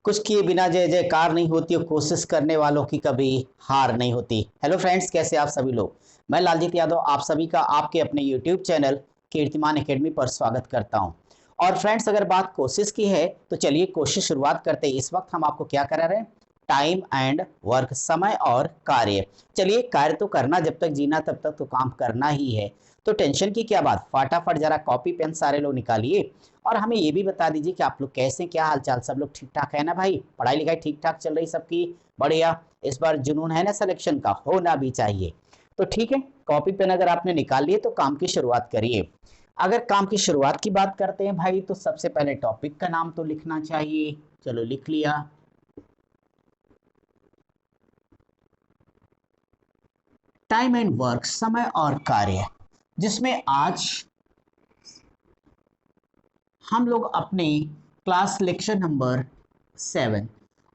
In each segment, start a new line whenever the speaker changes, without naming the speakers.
कुछ किए बिना जय जयकार नहीं होती और कोशिश करने वालों की कभी हार नहीं होती। हेलो फ्रेंड्स, कैसे आप सभी लोग। मैं लालजीत यादव आप सभी का आपके अपने यूट्यूब चैनल कीर्तिमान एकेडमी पर स्वागत करता हूं। और फ्रेंड्स, अगर बात कोशिश की है तो चलिए कोशिश शुरुआत करते हैं। इस वक्त हम आपको क्या करा रहे हैं, टाइम एंड वर्क, समय और कार्य। चलिए, कार्य तो करना, जब तक जीना तब तक तो काम करना ही है। तो टेंशन की क्या बात, फटाफट जरा कॉपी पेन सारे लोग निकालिए और हमें ये भी बता दीजिए कि आप लोग कैसे, क्या हालचाल, सब लोग ठीक ठाक है ना भाई। पढ़ाई लिखाई ठीक ठाक चल रही सबकी, बढ़िया। इस बार जुनून है ना सिलेक्शन का, होना भी चाहिए। तो ठीक है, कॉपी पेन अगर आपने निकाल लिए तो काम की शुरुआत करिए। अगर काम की शुरुआत की बात करते हैं भाई, तो सबसे पहले टॉपिक का नाम तो लिखना चाहिए। चलो लिख लिया। टाइम एंड वर्क, समय और कार्य, जिसमें आज हम लोग अपने क्लास लेक्चर नंबर 7,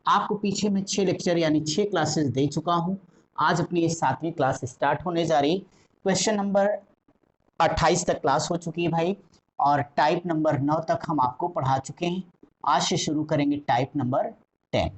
आपको पीछे में 6 लेक्चर यानी 6 क्लासेस दे चुका हूं। आज अपनी ये 7वीं क्लास स्टार्ट होने जा रही। क्वेश्चन नंबर 28 तक क्लास हो चुकी है भाई, और टाइप नंबर 9 तक हम आपको पढ़ा चुके हैं। आज से शुरू करेंगे टाइप नंबर 10।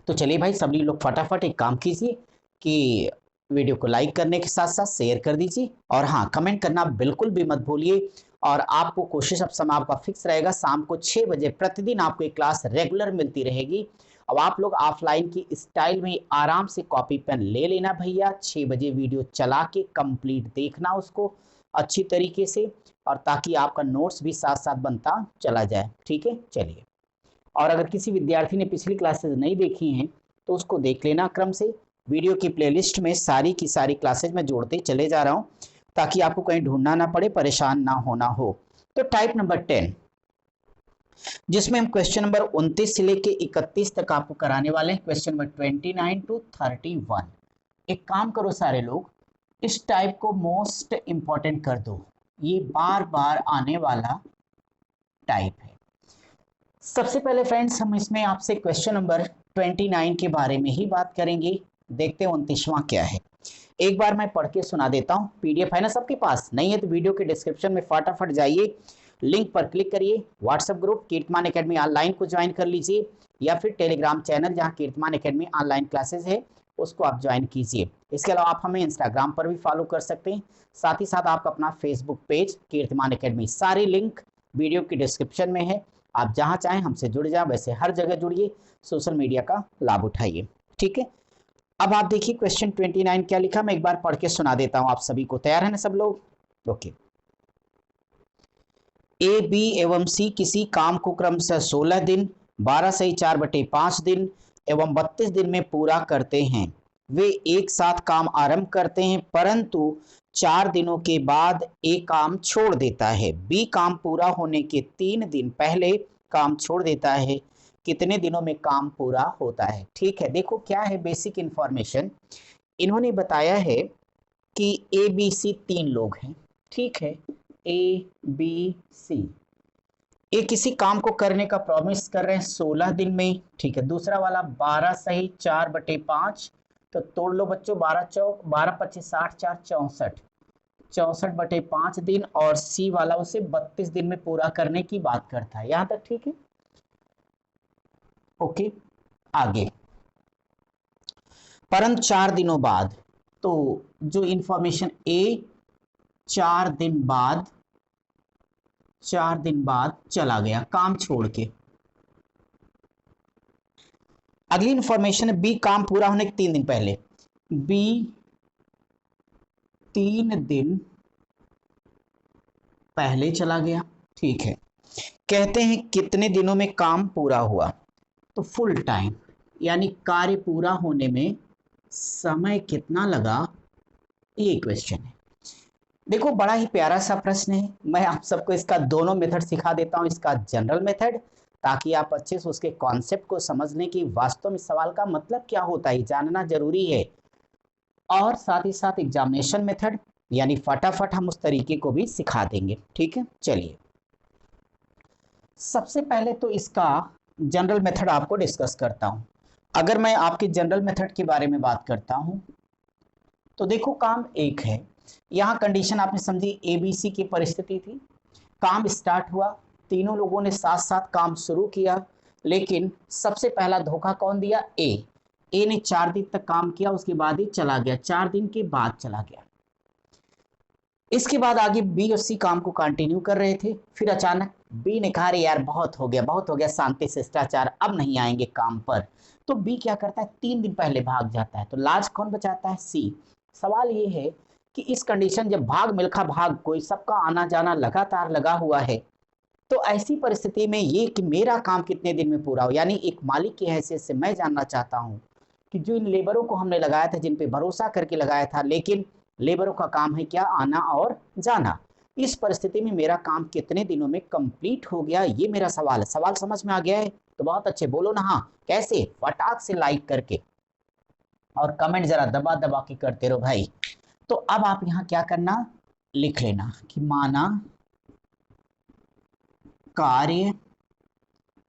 तो चलिए भाई, सभी लोग फटाफट एक काम कीजिए कि वीडियो को लाइक करने के साथ साथ शेयर कर दीजिए, और हाँ, कमेंट करना बिल्कुल भी मत भूलिए। और आपको कोशिश, अब समय आपका फिक्स रहेगा, शाम को 6 बजे प्रतिदिन आपको एक क्लास रेगुलर मिलती रहेगी। अब आप लोग ऑफलाइन की स्टाइल में आराम से कॉपी पेन ले लेना भैया, 6 बजे वीडियो चला के कंप्लीट देखना उसको अच्छी तरीके से, और ताकि आपका नोट्स भी साथ साथ बनता चला जाए। ठीक है, चलिए। और अगर किसी विद्यार्थी ने पिछली क्लासेज नहीं देखी हैं तो उसको देख लेना क्रम से। वीडियो की प्लेलिस्ट में सारी की सारी क्लासेज मैं जोड़ते चले जा रहा हूं, ताकि आपको कहीं ढूंढना ना पड़े, परेशान ना होना हो। तो टाइप नंबर 10, जिसमें हम क्वेश्चन नंबर 29 से लेके 31 तक आपको कराने वाले हैं। Question number 29 to 31। एक काम करो सारे लोग, इस टाइप को मोस्ट इंपॉर्टेंट कर दो, ये बार बार आने वाला टाइप है। सबसे पहले फ्रेंड्स, हम इसमें आपसे क्वेश्चन नंबर 29 के बारे में ही बात करेंगे। देखते हैं 29वां क्या है। एक बार मैं पढ़ के सुना देता हूं। पीडीएफ है ना सबके पास, नहीं है तो वीडियो के डिस्क्रिप्शन में फटाफट जाइए, लिंक पर क्लिक करिए, व्हाट्सएप ग्रुप कीर्तिमान एकेडमी ऑनलाइन को ज्वाइन कर लीजिए, या फिर टेलीग्राम चैनल जहां कीर्तिमान एकेडमी ऑनलाइन क्लासेस है उसको आप ज्वाइन कीजिए। इसके अलावा आप हमें इंस्टाग्राम पर भी फॉलो कर सकते हैं। साथ ही साथ आप अपना फेसबुक पेज कीर्तिमान एकेडमी, सारी लिंक वीडियो की डिस्क्रिप्शन में है। आप जहां चाहें हमसे जुड़ जाए, वैसे हर जगह जुड़िए, सोशल मीडिया का लाभ उठाइए। ठीक है, अब आप देखिए क्वेश्चन 29 क्या लिखा, मैं एक बार पढ़ के सुना देता हूं आप सभी को। तैयार है ना सब लोग? ओके। ए, बी एवं सी किसी काम को क्रमशः 16 दिन, 12 सही 4/5 दिन एवं 32 दिन में पूरा करते हैं। वे एक साथ काम आरंभ करते हैं, परंतु 4 दिनों के बाद ए काम छोड़ देता है। बी काम पूरा होने के 3 दिन पहले काम छोड़ देता है। कितने दिनों में काम पूरा होता है? ठीक है, देखो क्या है बेसिक इंफॉर्मेशन। इन्होंने बताया है कि ए बी सी 3 लोग हैं। ठीक है, ए बी सी, ये किसी काम को करने का प्रॉमिस कर रहे हैं 16 दिन में। ठीक है, दूसरा वाला 12 सही 4/5, तो तोड़ लो बच्चों, 12 चौक 12 25 60 4 64, 64/5 दिन। और सी वाला उसे 32 दिन में पूरा करने की बात करता है। यहां तक ठीक है? ओके, आगे। परंतु 4 दिनों बाद, तो जो इंफॉर्मेशन ए 4 दिन बाद, 4 दिन बाद चला गया काम छोड़ के। अगली इंफॉर्मेशन है बी काम पूरा होने के 3 दिन पहले। बी 3 दिन पहले चला गया। ठीक है, कहते हैं कितने दिनों में काम पूरा हुआ, तो फुल टाइम, यानी कार्य पूरा होने में समय कितना लगा, ये क्वेश्चन है। देखो, बड़ा ही प्यारा सा प्रश्न है। मैं आप सबको इसका दोनों मेथड सिखा देता हूं, इसका जनरल मेथड, ताकि आप अच्छे से उसके कॉन्सेप्ट को समझने की, वास्तव में सवाल का मतलब क्या होता है जानना जरूरी है, और साथ ही साथ एग्जामिनेशन मेथड, यानी फटाफट हम उस तरीके को भी सिखा देंगे। ठीक है, चलिए सबसे पहले तो इसका जनरल मेथड आपको डिस्कस करता हूं। अगर मैं आपके जनरल मेथड के बारे में बात करता हूं, तो देखो काम एक है। यहां कंडीशन आपने समझी, एबीसी की परिस्थिति थी। काम स्टार्ट हुआ, तीनों लोगों ने साथ साथ काम शुरू किया, लेकिन सबसे पहला धोखा कौन दिया? ए ने 4 दिन तक काम किया, उसके बाद ही चला गया, 4 दिन के बाद चला गया। इसके बाद आगे बी और सी काम को कंटिन्यू कर रहे थे, फिर अचानक बी ने कहा, अरे यार बहुत हो गया, शांति शिष्टाचार, अब नहीं आएंगे काम पर। तो बी क्या करता है? 3 दिन पहले भाग जाता है। तो लाज कौन बचाता है? सी। सवाल ये है कि इस कंडीशन जब भाग मिल्खा भाग कोई सबका आना जाना लगातार लगा हुआ है, तो ऐसी परिस्थिति में ये कि मेरा काम कितने दिन में पूरा हो, यानी एक मालिक की हैसियत से मैं जानना चाहता हूं कि जो इन लेबरों को हमने लगाया था, जिन पे भरोसा करके लगाया था, लेकिन लेबरों का काम है क्या? आना और जाना। इस परिस्थिति में मेरा काम कितने दिनों में कंप्लीट हो गया, ये मेरा सवाल है। सवाल समझ में आ गया है? तो बहुत अच्छे, बोलो ना हाँ। कैसे? फटाक से लाइक करके और कमेंट जरा दबा दबा के करते रहो भाई। तो अब आप यहाँ क्या करना, लिख लेना कि माना कार्य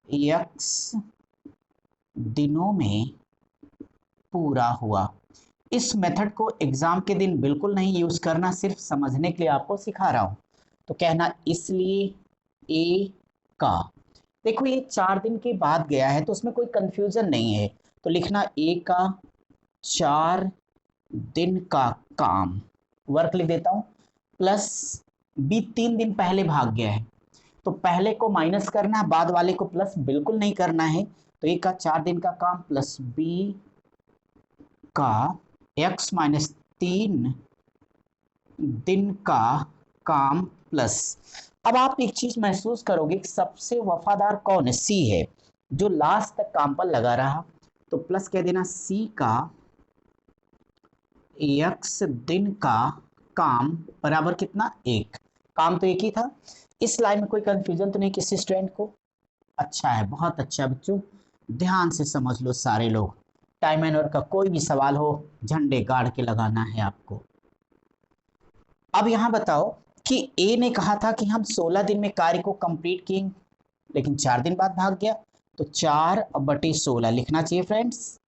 x दिनों में पूरा हुआ। इस मेथड को एग्जाम के दिन बिल्कुल नहीं यूज करना, सिर्फ समझने के लिए आपको सिखा रहा हूं। तो कहना इसलिए ए का, देखो ये 4 दिन के बाद गया है तो उसमें कोई कंफ्यूजन नहीं है, तो लिखना ए का 4 दिन का काम, वर्क लिख देता हूं, प्लस बी 3 दिन पहले भाग गया है, तो पहले को माइनस करना है, बाद वाले को प्लस बिल्कुल नहीं करना है। तो ए का 4 दिन का काम प्लस बी का x माइनस 3 दिन का काम प्लस। अब आप एक चीज महसूस करोगे कि सबसे वफादार कौन है? सी है, जो लास्ट तक काम पर लगा रहा। तो प्लस कह देना सी का x दिन का काम बराबर कितना? 1। काम तो एक ही था। इस लाइन में कोई कंफ्यूजन तो नहीं किसी स्टूडेंट को? अच्छा है, बहुत अच्छा बच्चों, ध्यान से समझ लो सारे लोग। टाइम एंड वर्क का कोई भी सवाल हो झंडे गाड़ के लगाना है आपको। अब यहां बताओ कि ए ने कहा था कि हम 16 दिन में कार्य को कंप्लीट किए, लेकिन 4 दिन बाद भाग गया, तो 4/16 लिखना चाहिए फ्रेंड्स।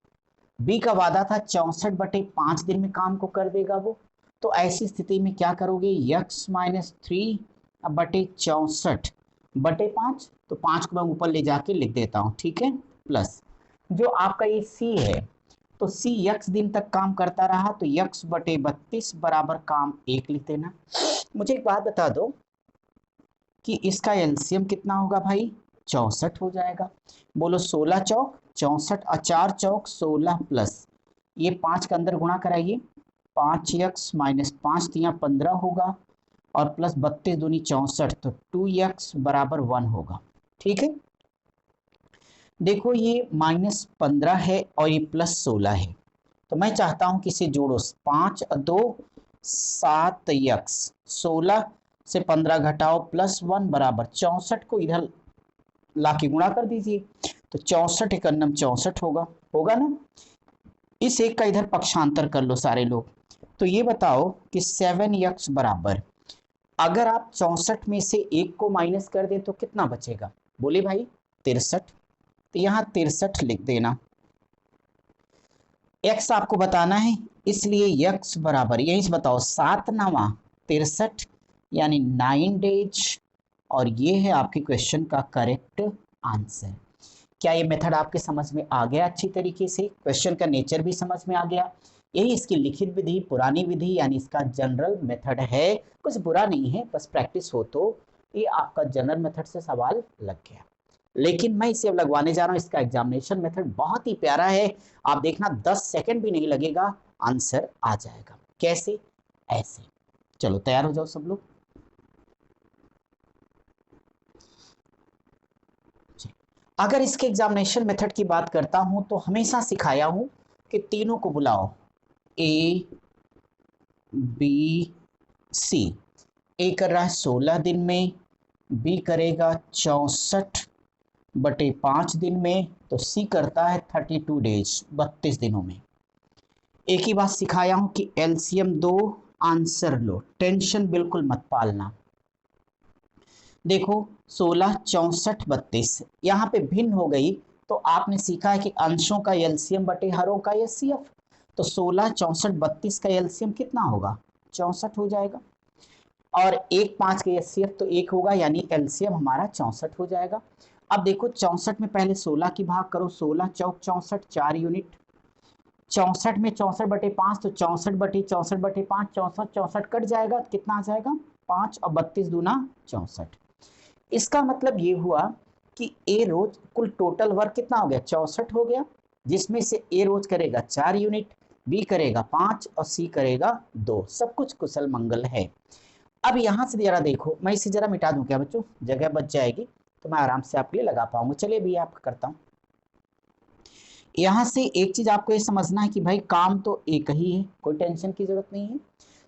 बी का वादा था 64/5 दिन में काम को कर देगा वो, तो ऐसी स्थिति में क्या करोगे? x माइनस 3/64/5, तो 5 को मैं ऊपर ले जाके लिख देता हूं, ठीक है, प्लस जो आपका ये सी है, तो सी x दिन तक काम करता रहा, तो x/32 बराबर काम 1 लिख देना। मुझे एक बात बता दो कि इसका एलसीएम कितना होगा भाई? 64 हो जाएगा। बोलो 16 चौक 64, 4 चौक 16 प्लस ये 5 के अंदर गुणा कराइए, 5x माइनस 5 तो यहाँ 15 होगा, और प्लस 32 दूनी 64, तो 2x बराबर 1 होगा, ठीक है। देखो ये -15 है और ये +16 है, तो मैं चाहता हूं कि इसे जोड़ो, 5 और 2 7x, 16 से 15 घटाओ +1 बराबर 64 को इधर लाके गुणा कर दीजिए, तो 64 × 64 होगा ना। इस एक का इधर पक्षांतर कर लो सारे लोग। तो ये बताओ कि 7x बराबर, अगर आप 64 में से 1 को माइनस कर दें तो कितना बचेगा? बोले भाई 63, तो यहाँ 63 लिख देना। x आपको बताना है, इसलिए x बराबर यही से बताओ 7 9 63 यानी 9 डेज, और ये है आपके क्वेश्चन का करेक्ट आंसर। क्या ये मेथड आपके समझ में आ गया अच्छी तरीके से? क्वेश्चन का नेचर भी समझ में आ गया। यही इसकी लिखित विधि, पुरानी विधि, यानी इसका जनरल मेथड है। कुछ बुरा नहीं है, बस प्रैक्टिस हो तो ये आपका जनरल मेथड से सवाल लग गया। लेकिन मैं इसे अब लगवाने जा रहा हूँ, इसका एग्जामिनेशन मेथड बहुत ही प्यारा है। आप देखना 10 सेकंड भी नहीं लगेगा, आंसर आ जाएगा। कैसे? ऐसे। चलो तैयार हो जाओ सब लोग। अगर इसके एग्जामिनेशन मेथड की बात करता हूं तो हमेशा सिखाया हूं कि तीनों को बुलाओ, ए बी सी। ए कर रहा है 16 दिन में, बी करेगा 64/5 दिन में, तो सी करता है 32 डेज, 32 दिनों में। एक ही बात सिखाया हूं कि एलसीएम दो, आंसर लो, टेंशन बिल्कुल मत पालना। देखो 16 64 32 यहाँ पे भिन्न हो गई, तो आपने सीखा है कि अंशों का एलसीएम बटे हरों का एचसीएफ, तो 16 64 32 का एलसीएम कितना होगा? 64 हो जाएगा। और 1 5 के HCF तो 1 होगा, यानी एलसीएम हमारा 64 हो जाएगा। अब देखो 64 में पहले 16 की भाग करो, 16 चौक 64, 4 यूनिट। 64 में 64/5 तो 64/64/5, 64 64 कट जाएगा, कितना आ जाएगा 5 और 32 दूना 64। इसका मतलब ये हुआ कि ए रोज कुल टोटल वर्क कितना हो गया 64 हो गया, जिसमें से ए रोज करेगा 4 यूनिट, बी करेगा 5 और सी करेगा 2। सब कुछ कुशल मंगल है। अब यहां से जरा देखो, मैं इसे जरा मिटा दूं क्या बच्चों, जगह बच जाएगी तो मैं आराम से आपके लिए लगा पाऊंगा। चलिए भी आप करता हूं। यहां से एक चीज आपको ये समझना है कि भाई काम तो एक ही है, कोई टेंशन की जरूरत नहीं है।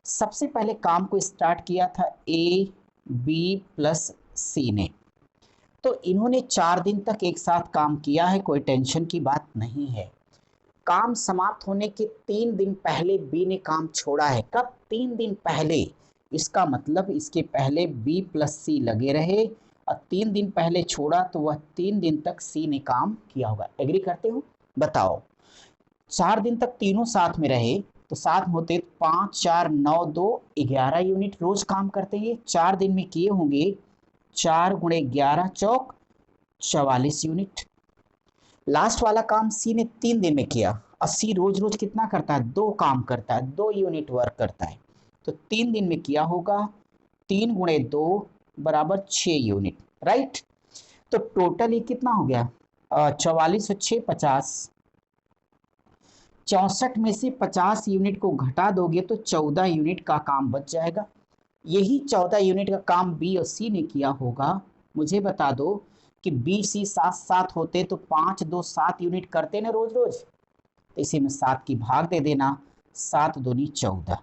सबसे पहले काम को स्टार्ट किया था ए बी प्लस सी ने, तो इन्होंने 4 दिन तक एक साथ काम किया है, कोई टेंशन की बात नहीं है। काम समाप्त होने के 3 दिन पहले बी ने काम छोड़ा है। कब? 3 दिन पहले। इसका मतलब इसके पहले बी प्लस सी लगे रहे और 3 दिन पहले छोड़ा, तो वह 3 दिन तक सी ने काम किया होगा। एग्री करते हो? बताओ। 4 दिन तक तीनों साथ में रहे तो साथ में होते 5 4 9 2 11 यूनिट रोज काम करते हैं। 4 दिन में किए होंगे 4 गुणे 11 चौक 44 यूनिट। लास्ट वाला काम सी ने 3 दिन में किया और सी रोज रोज कितना करता है 2 काम करता है, 2 यूनिट वर्क करता है, तो 3 दिन में किया होगा 3 गुणे 2 बराबर 6 यूनिट, राइट। तो टोटल ये कितना हो गया 44 और 6 50। 64 में से 50 यूनिट को घटा दोगे तो 14 यूनिट का काम बच जाएगा। यही 14 यूनिट का काम बी और सी ने किया होगा। मुझे बता दो कि बी सी साथ साथ होते तो 5 2 7 यूनिट करते ना रोज रोज, तो इसी में 7 की भाग दे देना, 7 दूनी 14।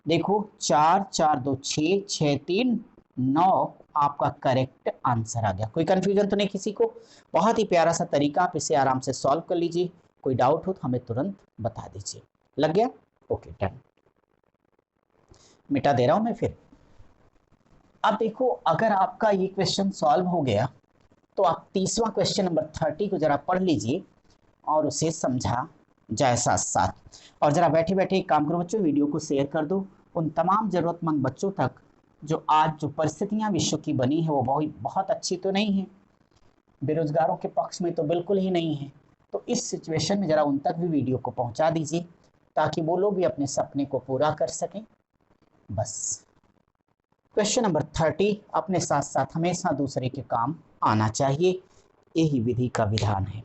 देखो 4 4 2 6 6 3 9 आपका करेक्ट आंसर आ गया। कोई कंफ्यूजन तो नहीं किसी को? बहुत ही प्यारा सा तरीका, आप इसे आराम से सॉल्व कर लीजिए। कोई डाउट हो तो हमें तुरंत बता दीजिए। लग गया? Okay done. मिटा दे रहा हूं मैं फिर। अब देखो अगर आपका ये क्वेश्चन सॉल्व हो गया तो आप तीसरा क्वेश्चन नंबर 30 को जरा पढ़ लीजिए और उसे समझा जाए साथ साथ। और जरा बैठे बैठे एक काम करो बच्चों, वीडियो को शेयर कर दो उन तमाम जरूरतमंद बच्चों तक जो आज जो परिस्थितियां विश्व की बनी है वो बहुत अच्छी तो नहीं है, बेरोजगारों के पक्ष में तो बिल्कुल ही नहीं है। तो इस सिचुएशन में जरा उन तक भी वीडियो को पहुंचा दीजिए ताकि वो लोग भी अपने सपने को पूरा कर सकें। बस क्वेश्चन नंबर 30 अपने साथ साथ हमेशा दूसरे के काम आना चाहिए, यही विधि का विधान है।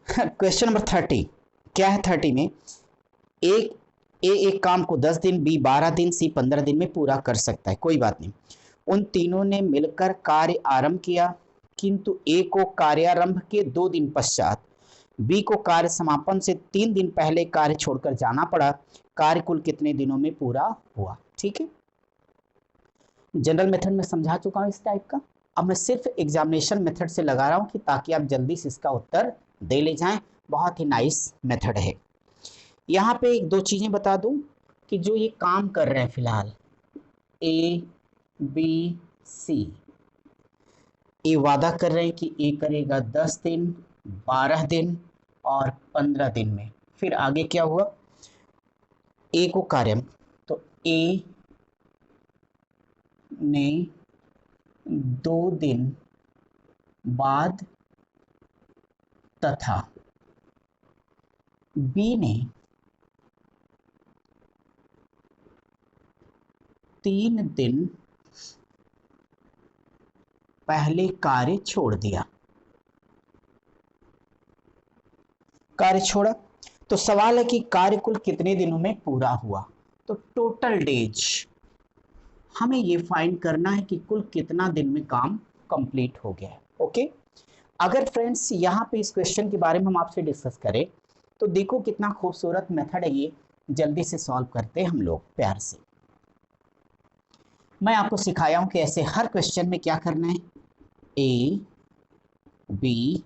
क्वेश्चन नंबर 30 क्या है? 30 में एक काम को 10 दिन, बी 12 दिन, सी 15 दिन में पूरा कर सकता है। कोई बात नहीं। उन तीनों ने मिलकर कार्य आरंभ किया, किंतु ए को कार्यारंभ के 2 दिन पश्चात बी को कार्य समापन से 3 दिन पहले कार्य छोड़कर जाना पड़ा। कार्य कुल कितने दिनों में पूरा हुआ? ठीक है, जनरल मेथड में समझा चुका हूं इस टाइप का। अब मैं सिर्फ एग्जामिनेशन मेथड से लगा रहा हूं कि ताकि आप जल्दी से इसका उत्तर दे ले जाएं। बहुत ही नाइस मेथड है। यहाँ पे एक दो चीजें बता दूं कि जो ये काम कर रहे हैं फिलहाल ए बी सी, ये वादा कर रहे हैं कि ए करेगा 10 दिन, 12 दिन और 15 दिन में। फिर आगे क्या हुआ? ए को कार्य, तो ए ने 2 दिन बाद तथा बी ने 3 दिन पहले कार्य छोड़ दिया। कार्य छोड़ा तो सवाल है कि कार्य कुल कितने दिनों में पूरा हुआ? तो टोटल डेज हमें ये फाइंड करना है कि कुल कितना दिन में काम कंप्लीट हो गया है। ओके, अगर फ्रेंड्स यहाँ पे इस क्वेश्चन के बारे में हम आपसे डिस्कस करें तो देखो कितना खूबसूरत मेथड है ये, जल्दी से सॉल्व करते हैं हम लोग प्यार से। मैं आपको सिखाया हूं कि ऐसे हर क्वेश्चन में क्या करना है, ए बी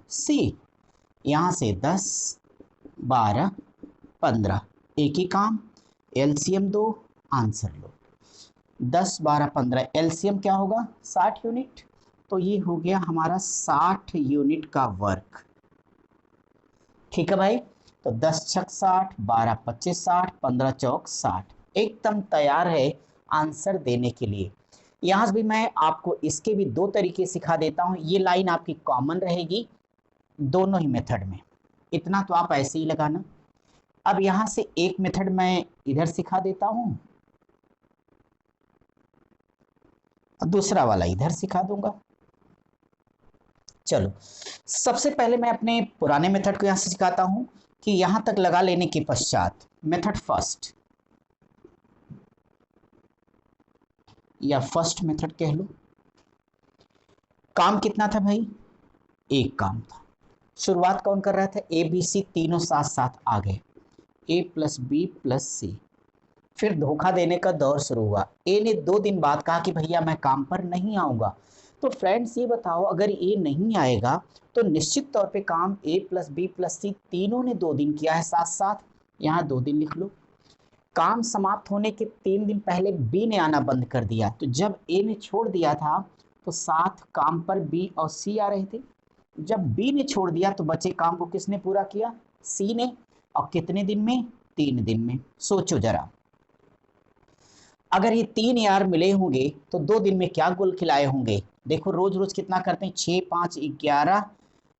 सी, यहां से 10 12 15 एक ही काम, एलसीएम दो, आंसर लो। 10 12 15 एलसीएम क्या होगा 60 यूनिट, तो ये हो गया हमारा 60 यूनिट का वर्क। ठीक है भाई, तो 10 छक 60, 12 25 60, 15 चौक 60, एकदम तैयार है आंसर देने के लिए। यहाँ भी मैं आपको इसके भी दो तरीके सिखा देता हूँ। ये लाइन आपकी कॉमन रहेगी दोनों ही मेथड में, इतना तो आप ऐसे ही लगाना। अब यहाँ से एक मेथड मैं इधर सिखा देता हूँ, दूसरा वाला इधर सिखा दूंगा। चलो सबसे पहले मैं अपने पुराने मेथड को यहाँ से सिखाता हूँ कि यहाँ तक लगा लेने के पश्चात मेथड फर्स्ट या फर्स्ट मेथड कह लो। काम कितना था भाई? एक काम था। शुरुआत कौन कर रहा था? ए बी सी तीनों साथ साथ आ गए, ए प्लस बी प्लस सी। फिर धोखा देने का दौर शुरू हुआ। ए ने 2 दिन बाद कहा कि भैया मैं काम पर नहीं आऊँगा। तो फ्रेंड्स ये बताओ, अगर ए नहीं आएगा तो निश्चित तौर पे काम ए प्लस बी प्लस सी तीनों ने 2 दिन किया है साथ साथ, यहाँ 2 दिन लिख लो। काम समाप्त होने के 3 दिन पहले बी ने आना बंद कर दिया, तो जब ए ने छोड़ दिया था तो साथ काम पर बी और सी आ रहे थे। जब बी ने छोड़ दिया तो बचे काम को किसने पूरा किया? सी ने। और कितने दिन में? 3 दिन में। सोचो जरा, अगर ये 3 यार मिले होंगे तो 2 दिन में क्या गुल खिलाए होंगे? देखो रोज रोज कितना करते हैं, 6 5 11,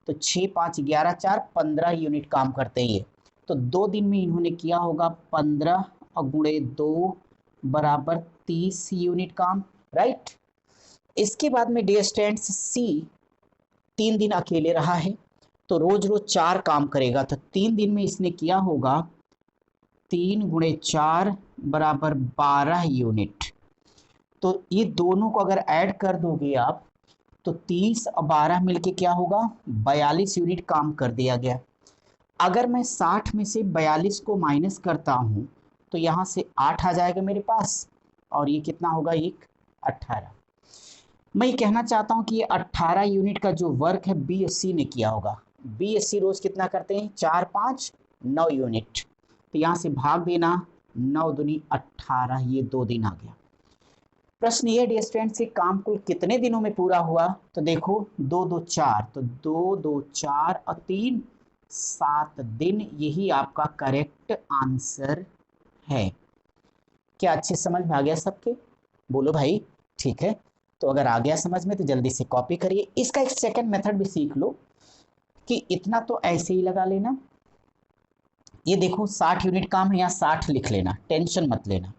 तो 6 5 11 4 15 यूनिट काम करते हैं ये। तो 2 दिन में इन्होंने किया होगा 15 और गुणे 2 बराबर 30 यूनिट काम, राइट। इसके बाद में डियर स्टूडेंट्स सी 3 दिन अकेले रहा है, तो रोज रोज 4 काम करेगा, तो 3 दिन में इसने किया होगा 3 गुणे 4 बराबर 12 यूनिट। तो ये दोनों को अगर ऐड कर दोगे आप तो 30 और 12 मिलके क्या होगा? 42 यूनिट काम कर दिया गया। अगर मैं 60 में से 42 को माइनस करता हूँ तो यहाँ से 8 आ जाएगा मेरे पास, और ये कितना होगा? एक 18। मैं ये कहना चाहता हूँ कि ये 18 यूनिट का जो वर्क है बी एस सी ने किया होगा। बी एस सी रोज कितना करते हैं? 4 5 9 यूनिट, तो यहाँ से भाग देना, 9 दूनी 18, ये 2 दिन आ गया। प्रश्न ये डियर स्टूडेंट्स से काम कुल कितने दिनों में पूरा हुआ? तो देखो 2 2 4, तो 2 2 4 और 3 7 दिन, यही आपका करेक्ट आंसर है। क्या अच्छे समझ में आ गया सबके? बोलो भाई ठीक है। तो अगर आ गया समझ में तो जल्दी से कॉपी करिए। इसका एक सेकंड मेथड भी सीख लो कि इतना तो ऐसे ही लगा लेना। ये देखो 60 यूनिट काम है, यहाँ 60 लिख लेना, टेंशन मत लेना।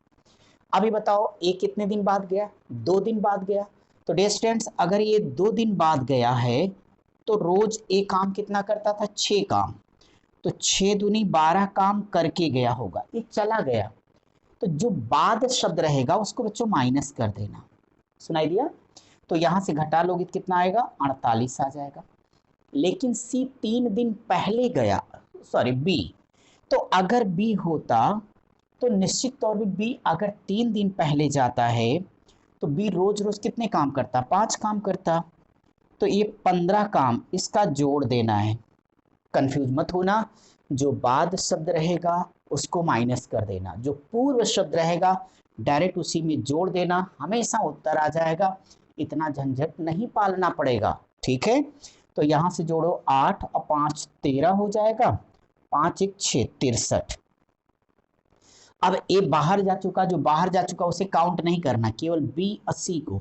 अभी बताओ ए कितने दिन बाद गया? 2 दिन बाद गया। तो डियर स्टूडेंट्स अगर ये 2 दिन बाद गया है तो रोज ए काम कितना करता था? 6 काम, तो 6 दूनी 12 काम करके गया होगा, ये चला गया। तो जो बाद शब्द रहेगा उसको बच्चों माइनस कर देना, सुनाई दिया? तो यहाँ से घटा लोगे कितना आएगा? 48 आ जाएगा। लेकिन सी 3 दिन पहले गया, सॉरी बी, तो अगर बी होता तो निश्चित तौर पर बी अगर 3 दिन पहले जाता है तो बी रोज रोज कितने काम करता? 5 काम करता। तो ये 15 काम इसका जोड़ देना है। कंफ्यूज मत होना, जो बाद शब्द रहेगा उसको माइनस कर देना, जो पूर्व शब्द रहेगा डायरेक्ट उसी में जोड़ देना, हमेशा उत्तर आ जाएगा, इतना झंझट नहीं पालना पड़ेगा, ठीक है। तो यहाँ से जोड़ो 8 और 5 13 हो जाएगा, 5 1 6 63। अब ए बाहर जा चुका, जो बाहर जा चुका उसे काउंट नहीं करना, केवल बी और सी को,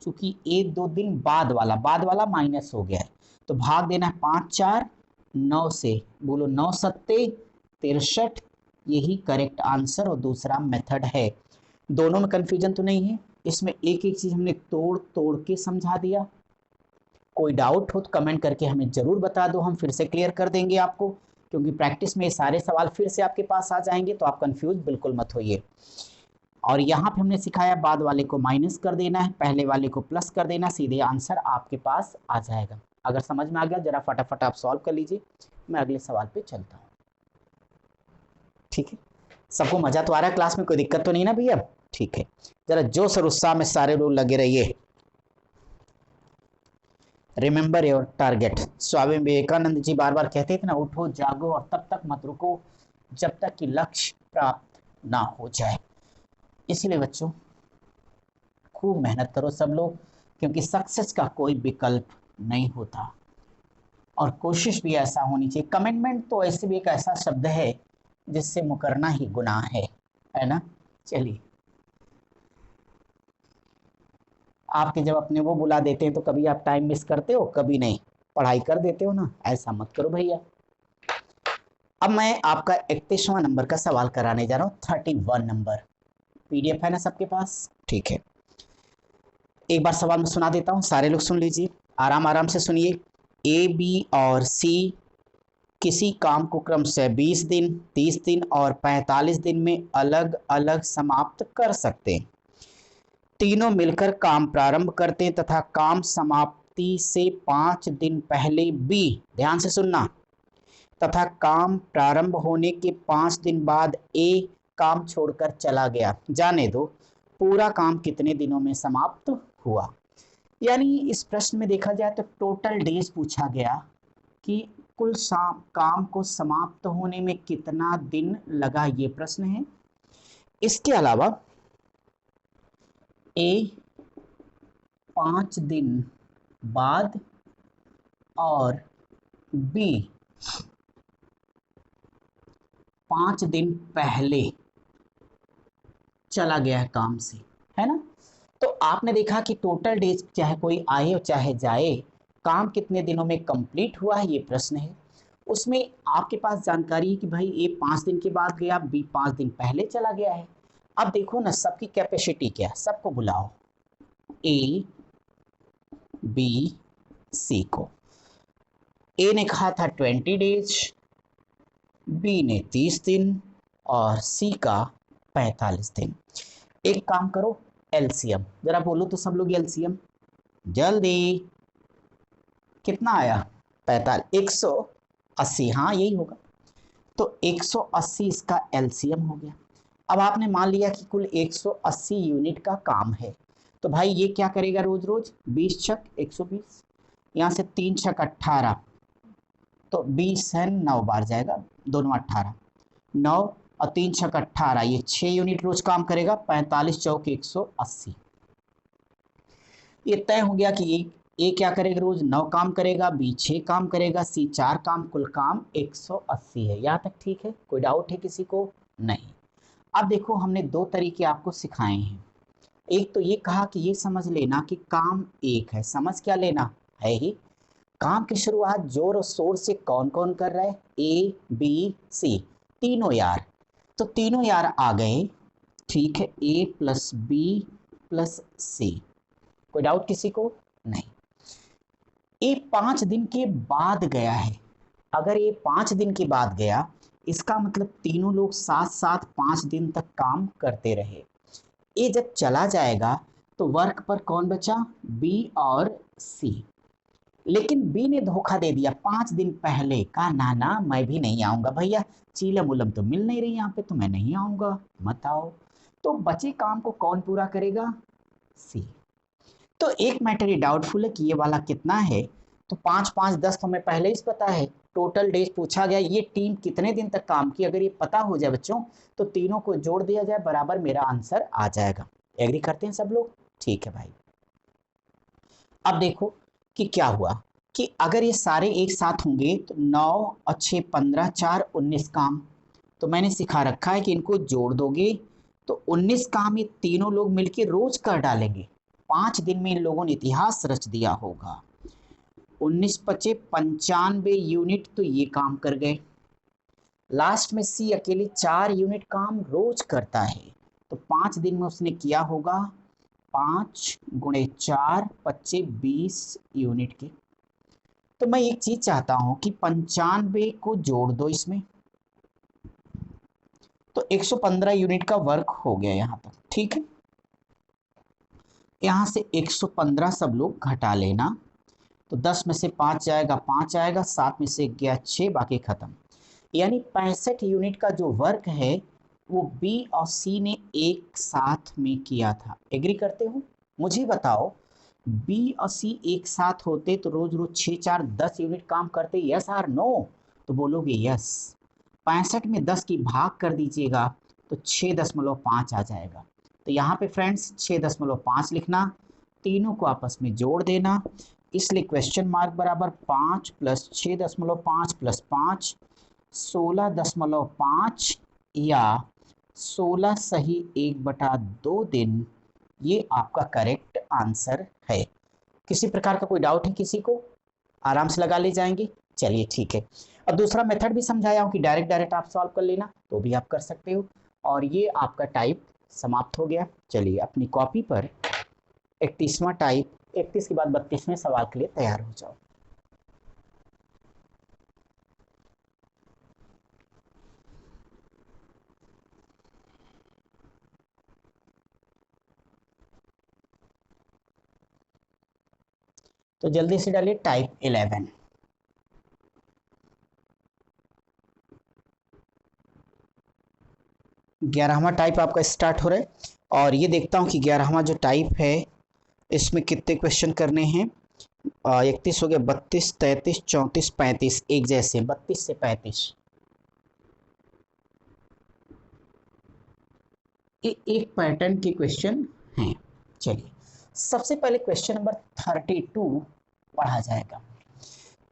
चूंकि ए 2 दिन बाद वाला माइनस हो गया है, तो भाग देना है 5 4 9 से, बोलो 9 सत्ते 63, यही करेक्ट आंसर और दूसरा मेथड है। दोनों में कंफ्यूजन तो नहीं है, इसमें एक एक चीज हमने तोड़ तोड़ के समझा दिया। कोई डाउट हो तो कमेंट करके हमें जरूर बता दो, हम फिर से क्लियर कर देंगे आपको, क्योंकि प्रैक्टिस में ये सारे सवाल फिर से आपके पास आ जाएंगे, तो आप कंफ्यूज बिल्कुल मत होइए। और यहाँ पे हमने सिखाया बाद वाले को माइनस कर देना है, पहले वाले को प्लस कर देना, सीधे आंसर आपके पास आ जाएगा। अगर समझ में आ गया जरा फटाफट आप सॉल्व कर लीजिए, मैं अगले सवाल पे चलता हूँ। ठीक है, सबको मजा तो आ रहा है क्लास में? कोई दिक्कत तो नहीं ना भैया? ठीक है, जरा जोश और उत्साह में सारे लोग लगे रहिए। Remember your target. Swami Vivekananda ji बार बार कहते थे ना, उठो जागो और तब तक मत रुको जब तक कि लक्ष्य प्राप्त ना हो जाए। इसलिए बच्चों खूब मेहनत करो सब लोग, क्योंकि सक्सेस का कोई विकल्प नहीं होता, और कोशिश भी ऐसा होनी चाहिए। कमिटमेंट तो ऐसे भी एक ऐसा शब्द है जिससे मुकरना ही गुनाह है ना। चलिए आपके जब अपने वो बुला देते हैं तो कभी आप टाइम मिस करते हो, कभी नहीं, पढ़ाई कर देते हो ना, ऐसा मत करो भैया। अब मैं आपका 31वां नंबर का सवाल कराने जा रहा हूँ, 31 नंबर। पीडीएफ है ना सबके पास? ठीक है, एक बार सवाल मैं सुना देता हूँ, सारे लोग सुन लीजिए, आराम आराम से सुनिए। ए, बी और सी किसी काम को क्रमशः 20 दिन, 30 दिन और 45 दिन में अलग अलग समाप्त कर सकते हैं। तीनों मिलकर काम प्रारंभ करते हैं तथा काम समाप्ति से 5 दिन पहले बी, ध्यान से सुनना, तथा काम प्रारंभ होने के 5 दिन बाद ए काम छोड़कर चला गया। जाने दो पूरा काम कितने दिनों में समाप्त हुआ। यानी इस प्रश्न में देखा जाए तो टोटल डेज पूछा गया कि कुल काम को समाप्त होने में कितना दिन लगा, ये प्रश्न है। इसके अलावा ए 5 दिन बाद और बी 5 दिन पहले चला गया है काम से, है ना। तो आपने देखा कि टोटल डेज चाहे कोई आए और चाहे जाए, काम कितने दिनों में कंप्लीट हुआ है, ये प्रश्न है। उसमें आपके पास जानकारी है कि भाई ए 5 दिन के बाद गया, बी 5 दिन पहले चला गया है। अब देखो ना सबकी कैपेसिटी क्या है, सबको बुलाओ, ए बी सी को। ए ने कहा था 20 डेज, बी ने 30 दिन और सी का 45 दिन। एक काम करो, एलसीएम जरा बोलो तो सब लोग एलसीएम जल्दी, कितना आया? 45, 180, हाँ यही होगा। तो 180 इसका एलसीएम हो गया। अब आपने मान लिया कि कुल 180 यूनिट का काम है, तो भाई ये क्या करेगा रोज रोज, 20 छक 120, यहाँ से 3 छक 18, तो 20 है 9 बार जाएगा, दोनों 18, 9 और 3 छक 18, ये 6 यूनिट रोज काम करेगा, 45 चौक 180। ये तय हो गया कि ए क्या करेगा रोज 9 काम करेगा, बी 6 काम करेगा, सी 4 काम, कुल काम 180 है। यहाँ तक ठीक है? कोई डाउट है किसी को? नहीं। अब देखो हमने दो तरीके आपको सिखाए हैं। एक तो ये कहा कि ये समझ लेना कि काम एक है, समझ क्या लेना है ही, काम की शुरुआत जोर और शोर से कौन कौन कर रहा है, ए बी सी, तीनों यार। तो तीनों यार आ गए, ठीक है, ए प्लस बी प्लस सी। कोई डाउट किसी को? नहीं। ये 5 दिन के बाद गया है, अगर ये 5 दिन के बाद गया इसका मतलब तीनों लोग साथ साथ 5 दिन तक काम करते रहे। ये जब चला जाएगा तो वर्क पर कौन बचा, बी और सी। लेकिन बी ने धोखा दे दिया, 5 दिन पहले कहा ना ना मैं भी नहीं आऊंगा भैया, चीलम उलम तो मिल नहीं रही यहाँ पे, तो मैं नहीं आऊंगा, मत आओ। तो बचे काम को कौन पूरा करेगा, सी। तो एक मैटर ये डाउटफुल है कि ये वाला कितना है, तो 5 5 10 तो हमें पहले ही पता है। टोटल डेज पूछा गया, ये टीम कितने दिन तक काम की, अगर ये पता हो जाए बच्चों तो तीनों को जोड़ दिया जाए, बराबर मेरा आंसर आ जाएगा। एग्री करते हैं सब लोग? ठीक है भाई। अब देखो कि क्या हुआ कि अगर ये सारे एक साथ होंगे तो 9 और 6 15, 4 19 काम, तो मैंने सिखा रखा है कि इनको जोड़ दोगे तो 19 काम ये तीनों लोग मिलकर रोज कर डालेंगे। 5 दिन में इन लोगों ने इतिहास रच दिया होगा। 19 पचे 95 यूनिट तो ये काम कर गए। लास्ट में सी अकेले 4 यूनिट काम रोज करता है, तो 5 दिन में उसने किया होगा 5 गुणे 4 पच्चे 20 यूनिट के। तो मैं एक चीज चाहता हूं कि 95 को जोड़ दो इसमें, तो 115 यूनिट का वर्क हो गया यहां तक, ठीक है। यहां से 115 सब लोग घटा लेना, तो 10 में से 5 जाएगा, 5 आएगा, 7 में से गया 6, बाकी खत्म। यानी 65 यूनिट का जो वर्क है वो बी और सी ने एक साथ में किया था। एग्री करते हो? मुझे बताओ बी और सी एक साथ होते तो रोज रोज 6 4 10 यूनिट काम करते, यस और नो? तो बोलोगे यस। 65 में 10 की भाग कर दीजिएगा तो 6.5 आ जाएगा। तो यहाँ पे फ्रेंड्स 6.5 लिखना, तीनों को आपस में जोड़ देना, इसलिए क्वेश्चन मार्क बराबर 5 प्लस 6.5 प्लस 5 16.5 या 16 सही 1/2 दिन, ये आपका करेक्ट आंसर है। किसी प्रकार का कोई डाउट है किसी को? आराम से लगा ले जाएंगे। चलिए ठीक है। और दूसरा मेथड भी समझाया हूँ कि डायरेक्ट डायरेक्ट आप सॉल्व कर लेना, तो भी आप कर सकते हो। और ये आपका टाइप समाप्त हो गया। चलिए अपनी कॉपी पर 31वां टाइप, 31 के बाद 32वें सवाल के लिए तैयार हो जाओ। तो जल्दी से डालिए टाइप 11। ग्यारहवां टाइप आपका स्टार्ट हो रहा है। और ये देखता हूँ कि 11वां जो टाइप है इसमें कितने क्वेश्चन करने हैं। 31 हो गया, 32, 33, 34, 35 एक जैसे, 32 से 35। ये एक पैटर्न के क्वेश्चन हैं। चलिए सबसे पहले क्वेश्चन नंबर 32 पढ़ा जाएगा।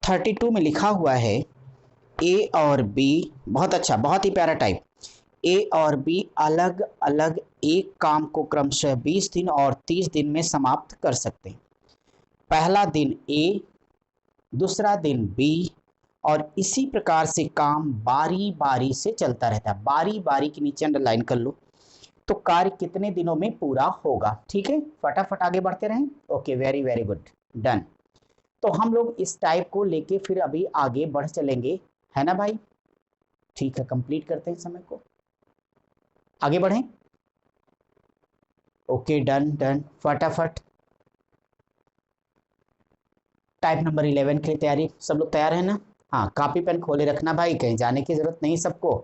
32 में लिखा हुआ है ए और बी, बहुत अच्छा, बहुत ही प्यारा टाइप। ए और बी अलग अलग एक काम को क्रमशः 20 दिन और 30 दिन में समाप्त कर सकते हैं। पहला दिन ए, दूसरा दिन बी, और इसी प्रकार से काम बारी बारी से चलता रहता है। बारी बारी के नीचे अंडरलाइन कर लो। तो कार्य कितने दिनों में पूरा होगा? ठीक है, फटाफट आगे बढ़ते रहें। Okay, very very good, done. तो हम लोग इस टाइप को लेके फिर अभी आगे बढ़ चलेंगे, है ना भाई? ठीक है, कंप्लीट करते हैं समय को, आगे बढ़ें। ओके, डन डन, फटाफट। टाइप नंबर 11 के लिए तैयारी, सब लोग तैयार है ना? हाँ, कॉपी पेन खोले रखना भाई, कहीं जाने की जरूरत नहीं सबको।